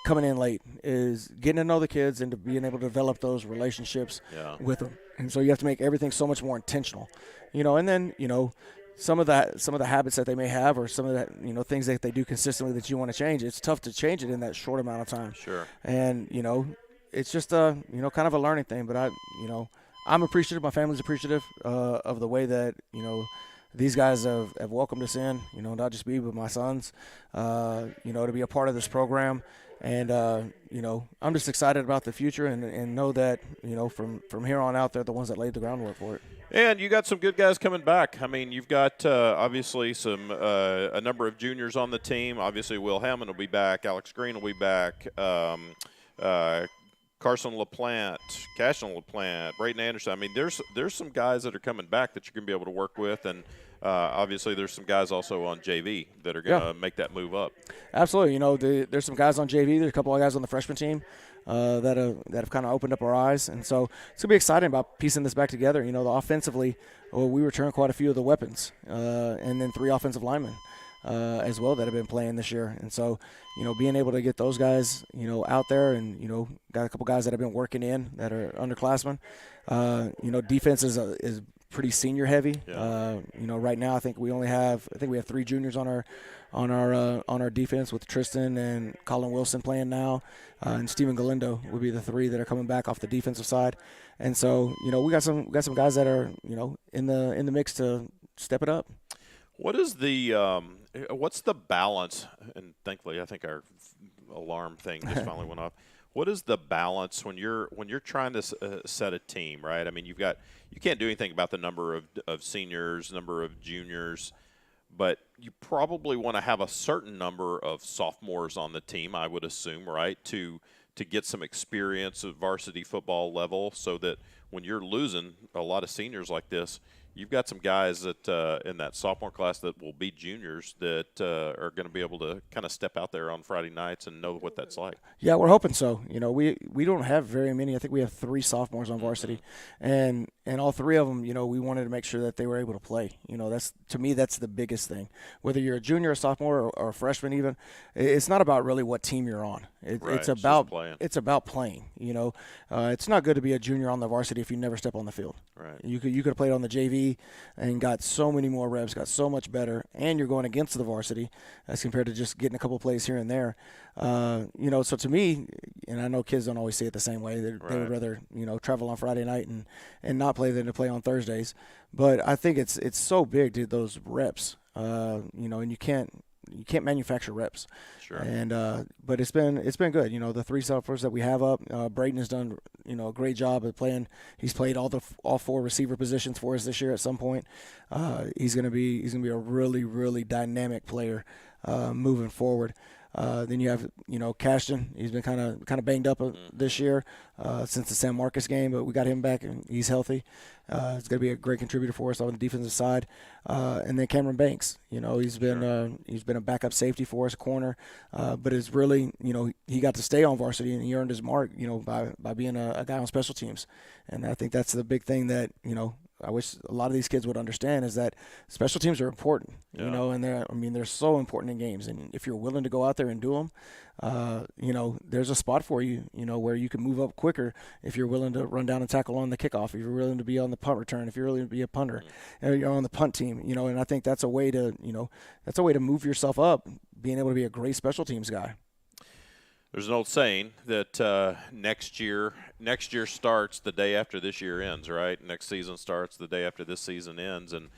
coming in late, is getting to know the kids and to being able to develop those relationships with them. And so you have to make everything so much more intentional, and then, some of the habits that they may have, or some of that, things that they do consistently that you want to change. It's tough to change it in that short amount of time. Sure. And, it's just kind of a learning thing, but I'm appreciative. My family's appreciative of the way that, these guys have welcomed us in, not just me, but my sons, to be a part of this program. And, I'm just excited about the future, and know that, from here on out, they're the ones that laid the groundwork for it. And you got some good guys coming back. I mean, you've got obviously a number of juniors on the team. Obviously, Will Hammond will be back. Alex Green will be back. Carson LaPlante, Cashin LaPlante, Brayton Anderson. I mean, there's some guys that are coming back that you're going to be able to work with, and obviously there's some guys also on JV that are going to make that move up. Absolutely. There's some guys on JV. There's a couple of guys on the freshman team that have kind of opened up our eyes, and so it's going to be exciting about piecing this back together. Offensively, we returned quite a few of the weapons, and then 3 offensive linemen as well that have been playing this year. And so, being able to get those guys, out there, and, got a couple guys that have been working in that are underclassmen. Defense is pretty senior heavy. Yeah. Right now I think we have 3 juniors on our defense, with Tristan and Colin Wilson playing now, and Steven Galindo would be the 3 that are coming back off the defensive side. And so, we got some guys that are, in the mix to step it up. What is what's the balance? And thankfully, I think our alarm thing just finally went off. What is the balance when you're trying to set a team, right? I mean, you can't do anything about the number of seniors, number of juniors, but you probably want to have a certain number of sophomores on the team, I would assume, right, to get some experience at varsity football level, so that when you're losing a lot of seniors like this, you've got some guys that in that sophomore class that will be juniors that are going to be able to kind of step out there on Friday nights and know what that's like. Yeah, we're hoping so. We don't have very many. I think we have 3 sophomores on varsity, and all 3 of them, we wanted to make sure that they were able to play. That's to me that's the biggest thing. Whether you're a junior, a sophomore, or a freshman, even, it's not about really what team you're on. Right, It's it's just about playing. it's about playing. It's not good to be a junior on the varsity if you never step on the field. Right. You could have played on the JV and got so many more reps, got so much better, and you're going against the varsity as compared to just getting a couple plays here and there. So to me, and I know kids don't always see it the same way. They would rather travel on Friday night and not play than to play on Thursdays. But I think it's so big, dude. Those reps, and you can't manufacture reps. Sure. And but it's been good. The 3 sophomores that we have up, Braden has done a great job of playing. He's played all 4 receiver positions for us this year. At some point, he's gonna be a really, really dynamic player moving forward. Then you have, Cashton. He's been kind of banged up this year since the San Marcos game, but we got him back and he's healthy. He's going to be a great contributor for us on the defensive side. And then Cameron Banks, he's been a backup safety for us, a corner, but it's really, he got to stay on varsity and he earned his mark, by being a guy on special teams. And I think that's the big thing that, I wish a lot of these kids would understand is that special teams are important, and they're so important in games. And if you're willing to go out there and do them, there's a spot for you, where you can move up quicker if you're willing to run down and tackle on the kickoff, if you're willing to be on the punt return, if you're willing to be a punter, you're on the punt team, and I think that's a way to, move yourself up, being able to be a great special teams guy. There's an old saying that next year starts the day after this year ends, right? Next season starts the day after this season ends, and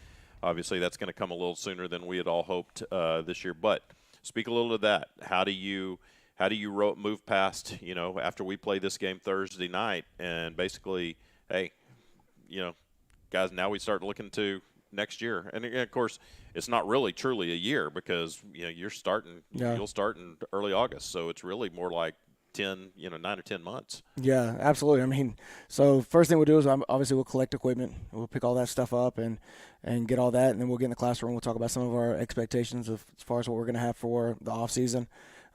obviously that's going to come a little sooner than we had all hoped this year. But speak a little to that. How do you move past, after we play this game Thursday night and basically, hey, guys, now we start looking to next year. And of course, it's not really truly a year because you'll start in early August, so it's really more like 9 or 10 months. Yeah, absolutely. So first thing we'll do is obviously we'll collect equipment. We'll pick all that stuff up and get all that, and then we'll get in the classroom. We'll talk about some of our expectations as far as what we're going to have for the off season.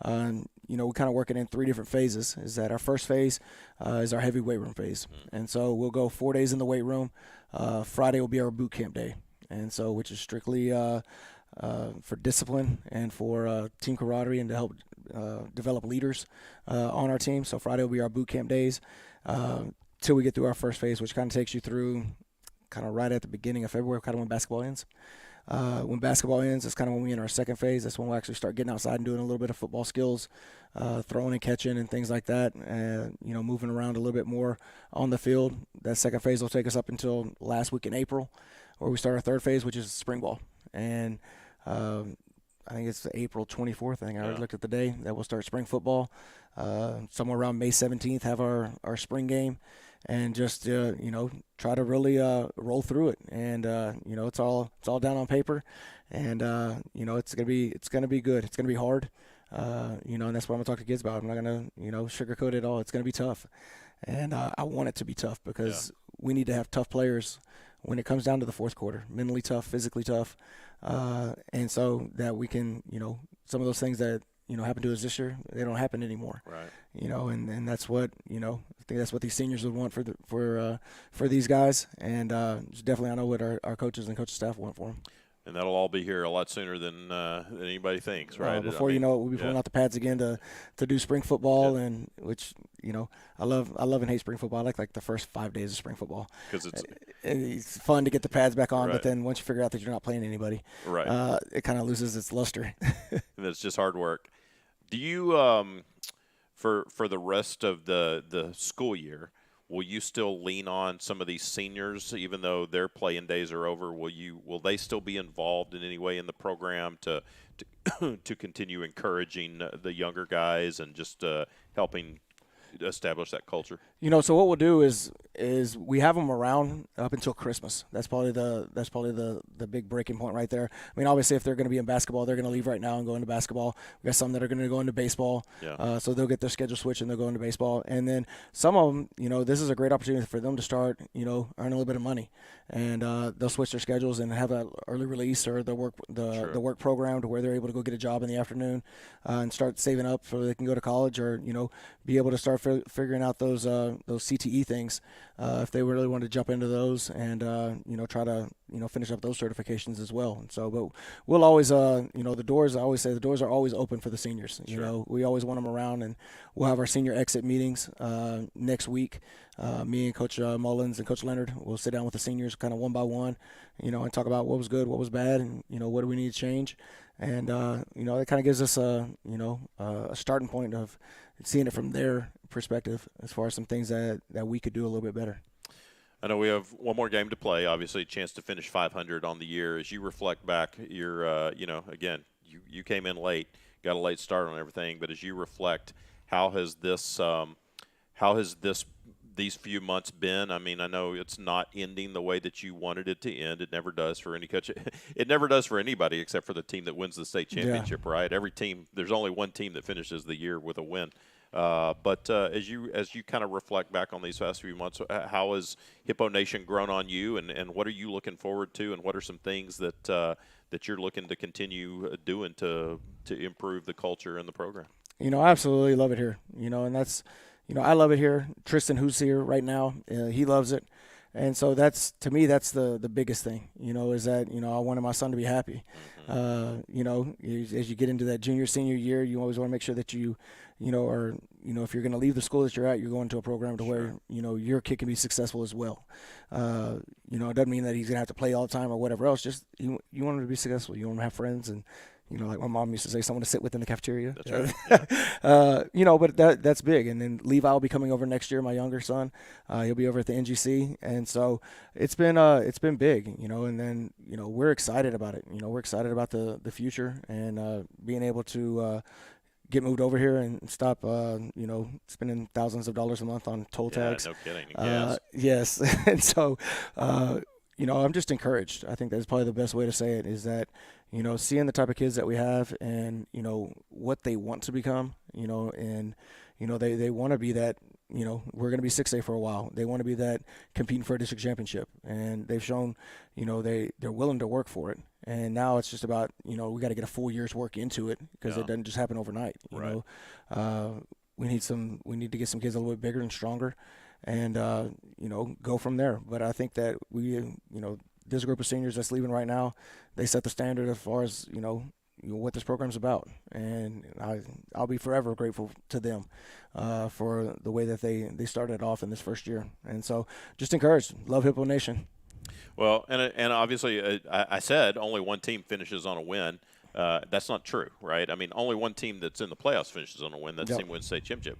We kind of work it in 3 different phases. Is that our first phase is our heavy weight room phase, and so we'll go 4 days in the weight room. Friday will be our boot camp day, and so which is strictly for discipline and for team camaraderie and to help develop leaders on our team. So Friday will be our boot camp days till we get through our first phase, which kind of takes you through kind of right at the beginning of February, kind of when basketball ends. When basketball ends, that's kind of when we enter our second phase. That's when we'll actually start getting outside and doing a little bit of football skills, throwing and catching and things like that, and moving around a little bit more on the field. That second phase will take us up until last week in April, where we start our third phase, which is spring ball. And I think it's April 24th. I already looked at the day that we'll start spring football. Somewhere around May 17th, have our spring game, and just try to really roll through it. And it's all down on paper, and it's gonna be good. It's gonna be hard, and that's what I'm gonna talk to kids about. I'm not gonna sugarcoat it all. It's gonna be tough, and I want it to be tough because we need to have tough players when it comes down to the fourth quarter, mentally tough, physically tough, and so that we can, some of those things that, happened to us this year, they don't happen anymore. Right. And that's what, I think that's what these seniors would want for these guys. And definitely I know what our coaches and coaching staff want for them. And that'll all be here a lot sooner than anybody thinks, right? Before we'll be pulling out the pads again to do spring football, and which I love and hate spring football. I like the first 5 days of spring football because it's fun to get the pads back on, right. But then once you figure out that you're not playing anybody, right, it kind of loses its luster. And it's just hard work. Do you for the rest of the school year? Will you still lean on some of these seniors, even though their playing days are over? Will they still be involved in any way in the program to continue encouraging the younger guys and just helping establish that culture? So what we'll do is we have them around up until Christmas. That's probably the big breaking point right there. I mean, obviously, if they're going to be in basketball, they're going to leave right now and go into basketball. We got some that are going to go into baseball. Yeah. So they'll get their schedule switched and they'll go into baseball. And then some of them, this is a great opportunity for them to start, earn a little bit of money. and they'll switch their schedules and have an early release or the work program to where they're able to go get a job in the afternoon and start saving up so they can go to college, or be able to start figuring out those CTE things if they really want to jump into those, and try to finish up those certifications as well. And so, but we'll always the doors. I always say the doors are always open for the seniors. We always want them around, and we'll have our senior exit meetings next week. Me and Coach Mullins and Coach Leonard will sit down with the seniors kind of one by one, and talk about what was good, what was bad, and what do we need to change. And it kind of gives us a starting point of seeing it from their perspective as far as some things that we could do a little bit better. I know we have one more game to play. Obviously, a chance to finish 500 on the year. As you reflect back, again, you came in late, got a late start on everything. But as you reflect, how has these few months been? I mean, I know it's not ending the way that you wanted it to end. It never does for any coach. It never does for anybody except for the team that wins the state championship, right? Every team, there's only one team that finishes the year with a win. But as you kind of reflect back on these past few months, how has Hippo Nation grown on you, and what are you looking forward to, and what are some things that you're looking to continue doing to improve the culture and the program? I absolutely love it here. And that's, I love it here. Tristan, who's here right now, he loves it. And so that's, to me, that's the biggest thing, is that, I wanted my son to be happy. As you get into that junior, senior year, you always want to make sure that if you're going to leave the school that you're at, you're going to a program to where, your kid can be successful as well. It doesn't mean that he's going to have to play all the time or whatever else. Just you want him to be successful. You want him to have friends, and like my mom used to say, someone to sit with in the cafeteria. That's right. But that's big. And then Levi will be coming over next year, my younger son. He'll be over at the NGC. And so it's been big, and then, we're excited about it. We're excited about the future, and being able to get moved over here and stop, spending thousands of dollars a month on toll tags. No kidding. Yes. And so, I'm just encouraged. I think that's probably the best way to say it, is that, seeing the type of kids that we have, and, what they want to become, and, they want to be that, we're going to be 6A for a while. They want to be that competing for a district championship. And they've shown, they're willing to work for it. And now it's just about, we got to get a full year's work into it, because it doesn't just happen overnight. You know, we need to get some kids a little bit bigger and stronger, and, go from there. But I think that this group of seniors that's leaving right now, they set the standard as far as, what this program's about. And I'll be forever grateful to them for the way that they started off in this first year. And so just encouraged. Love Hippo Nation. Well, and obviously I said only one team finishes on a win. That's not true, right? I mean, only one team that's in the playoffs finishes on a win. That team wins state championship.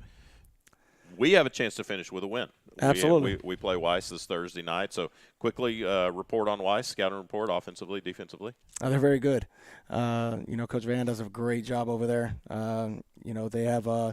We have a chance to finish with a win. Absolutely. We play Weiss this Thursday night. So quickly report on Weiss, scouting report, offensively, defensively. They're very good. Coach Van does a great job over there. They have, I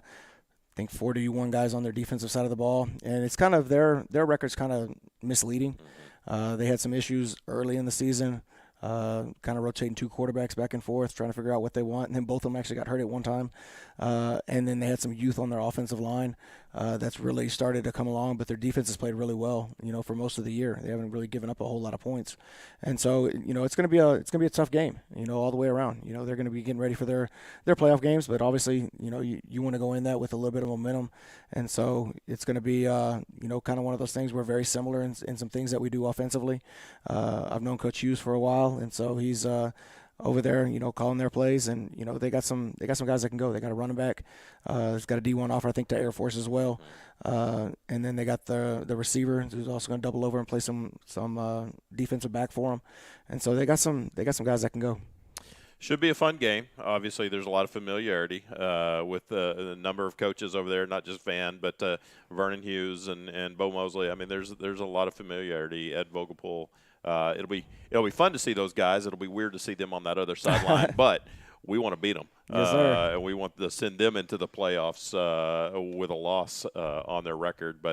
think, 41 guys on their defensive side of the ball. And it's kind of their record's kind of misleading. They had some issues early in the season, kind of rotating two quarterbacks back and forth, trying to figure out what they want. And then both of them actually got hurt at one time. And then they had some youth on their offensive line that's really started to come along, but their defense has played really well, for most of the year. They haven't really given up a whole lot of points. And so, it's going to be a tough game, all the way around. They're going to be getting ready for their playoff games, but obviously, you want to go in that with a little bit of momentum. And so it's going to be, kind of one of those things. We're very similar in some things that we do offensively. I've known Coach Hughes for a while, and so he's over there, calling their plays, and they got some guys that can go. They got a running back. It's got a D1 offer, I think, to Air Force as well. And then they got the receiver who's also going to double over and play some defensive back for them. And so they got some guys that can go. Should be a fun game. Obviously, there's a lot of familiarity with the number of coaches over there, not just Van, but Vernon Hughes and Bo Mosley. I mean, there's a lot of familiarity. Ed Vogelpool. It'll be fun to see those guys. It'll be weird to see them on that other sideline, but we want to beat them. Yes, sir. And we want to send them into the playoffs with a loss on their record.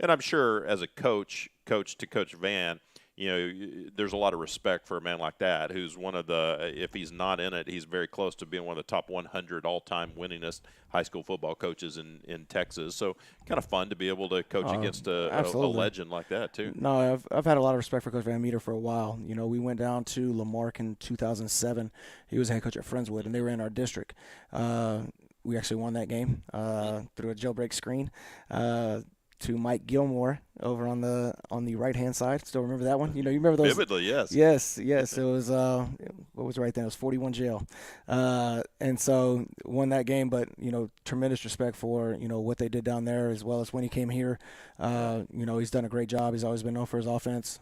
And I'm sure as a coach to Coach Van, there's a lot of respect for a man like that, who's one of the, if he's not in it, he's very close to being one of the top 100 all-time winningest high school football coaches in Texas. So kind of fun to be able to coach against a Absolutely. legend like that too. No, I've had a lot of respect for Coach Van Meter for a while. We went down to Lamarck in 2007. He was the head coach at Friendswood, and they were in our district. We actually won that game through a jailbreak screen to Mike Gilmore over on the right-hand side. Still remember that one? You remember those? Vividly, yes. Yes. It was what was right then? It was 41 jail, and so won that game. But tremendous respect for what they did down there, as well as when he came here. He's done a great job. He's always been known for his offense.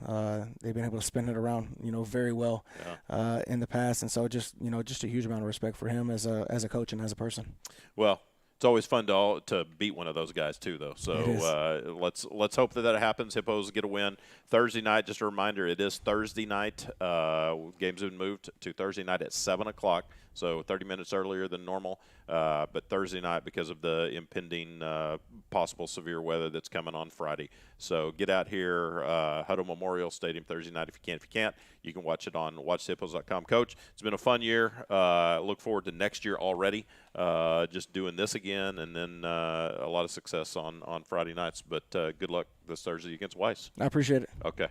They've been able to spin it around very well in the past, and so just a huge amount of respect for him as a coach and as a person. Well, it's always fun to beat one of those guys too, though. So let's hope that happens. Hippos get a win Thursday night. Just a reminder, it is Thursday night. Games have been moved to Thursday night at 7:00, so 30 minutes earlier than normal. But Thursday night because of the impending possible severe weather that's coming on Friday. So get out here, Hutto Memorial Stadium Thursday night if you can. If you can't, you can watch it on watchhippos.com. Coach, it's been a fun year. Look forward to next year already. Just doing this again, and then a lot of success on Friday nights. But good luck this Thursday against Weiss. I appreciate it. Okay.